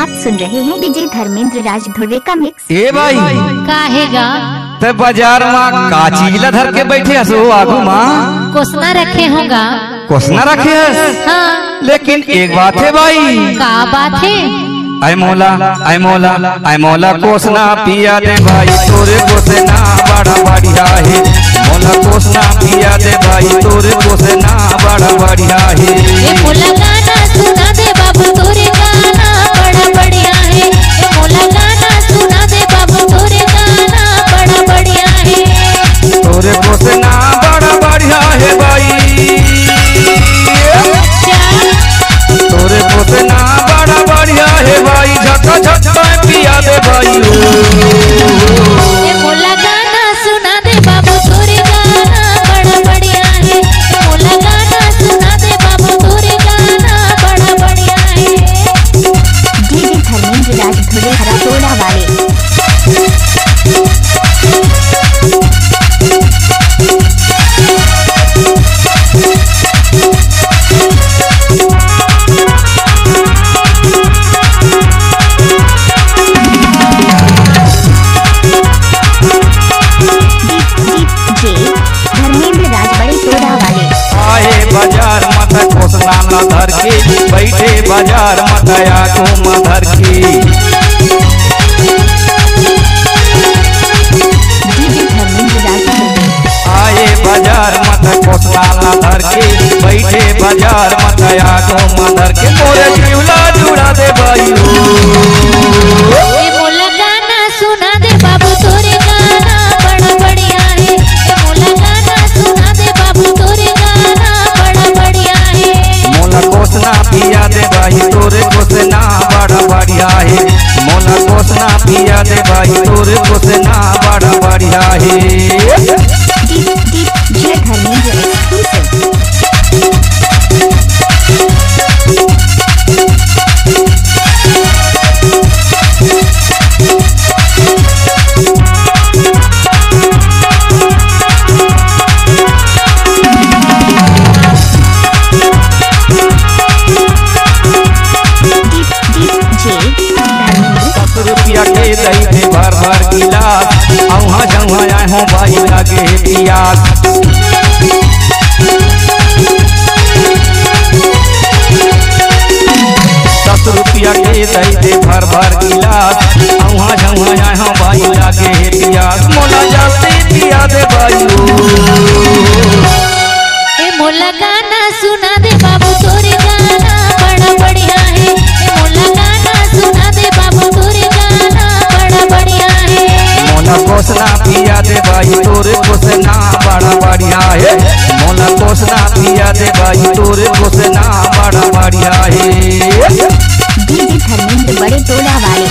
आप सुन रहे हैं डीजे धर्मेंद्र राज धुर्वे का मिक्स। ए भाई काहेगा ते बाजार में का चीज ला धर के बैठे हसो आगू माँ कोसना रखे होगा। कोसना रखे हस हाँ लेकिन एक बात है भाई। का बात है? आई मोला कोसना पिया दे भाई तोरे कोसना बड़ा बढ़िया है। मोला कोसना पिया दे भाई तोरे कोसना बड़ा बढ़िया है। ये मोला गाना सुना दे बाबू तोरे गाना बड़ा बढ़िया है। ये मोला गाना सुना दे बाबू तोरे गाना बड़ा बढ़िया है। तोरे कोसना बड़ा बढ़िया है भाई। तोरे कोसना बड़ा बढ़िया है भाई। झका झका पिया दे भाई। ये मोला गाना सुना दे बाबू तोरे गाना बड़ा बढ़िया है। ये मोला गाना सुना दे बाबू तोरे गाना बड़ा बढ़िया है। डीजे धर्मेंद्र राज धुर्वे हराटोला वाले। बाजार मत कोसना न धर के बैठे बाजार मत आगू में धर के। आए बाजार मत कोसना न धर के बैठे बाजार मत आगू में धर के। मोरे जीवला जुड़ा दे भाई। ये मोला गाना सुना दे बाबू तोरे गाना बड़ा बढ़िया है। ये मोला गाना सुना दे बाबू तोरे गाना बड़ा बढ़िया है। मोला कोसना पिया दे भाई तोरे कोसना बड़ा बढ़िया है। मोला कोसना पिया दे भाई तोरे कोसना बड़ा बढ़िया है। DJ Dharmendra exclusive. रुपया के दई दे भर भर गिलास औहा जौहा आए हो भाई लगे पियास। 10 रुपया के दई दे भर भर गिलास औहा जौहा आए हो भाई लगे पियास। मोला जल्दी पिया दे भाई। ये मोला गाना सुना दे बाबू तोरे गाना बड़ा बढ़िया है। ये मोला गाना सुना दे बाबू तोरे गाना बड़ा बढ़िया है। मोला कोसना पिया दे भाई तोरे कोसना बड़ा बढ़िया है। मोला कोसना पिया दे भाई तोरे कोसना बड़ा बढ़िया है। डीजे धर्मेंद्र बड़े टोला वाले।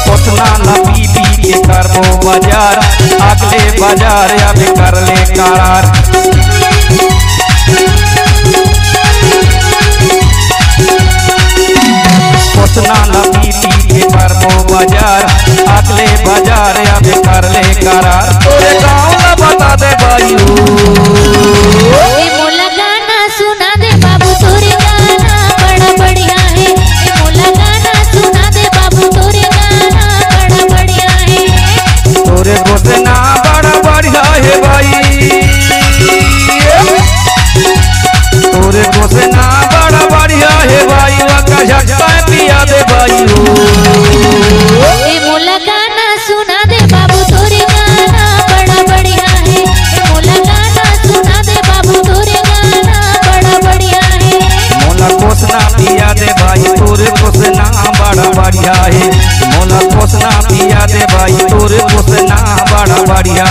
कोसना न पी पी के करबो बाजार अगले बाजार अब कर ले करार। कोसना न पी पी के करबो बाजार अगले बाजार अब कर ले करार। तोरे गाँव न बता दे भाई। ये मोला गाना सुना दे बाबू तोरे गाना बड़ा बढ़िया है। ये मोला गाना सुना दे बाबू तोरे गाना बड़ा बढ़िया है। तोरे कोसना बड़ा बढ़िया है भाई। तोरे कोसना बड़ा बढ़िया है भाई। वका झटका पिया दे भाई। ये मोला गाना सुना दे बाबू तोरे गाना बड़ा बढ़िया है। ये मोला गाना सुना दे बाबू तोरे गाना बड़ा बढ़िया है। मोला कोसना पिया दे भाई तोरे कोसना बड़ा बढ़िया है। मोला कोसना पिया दे भाई तोरे कोसना बड़ा बढ़िया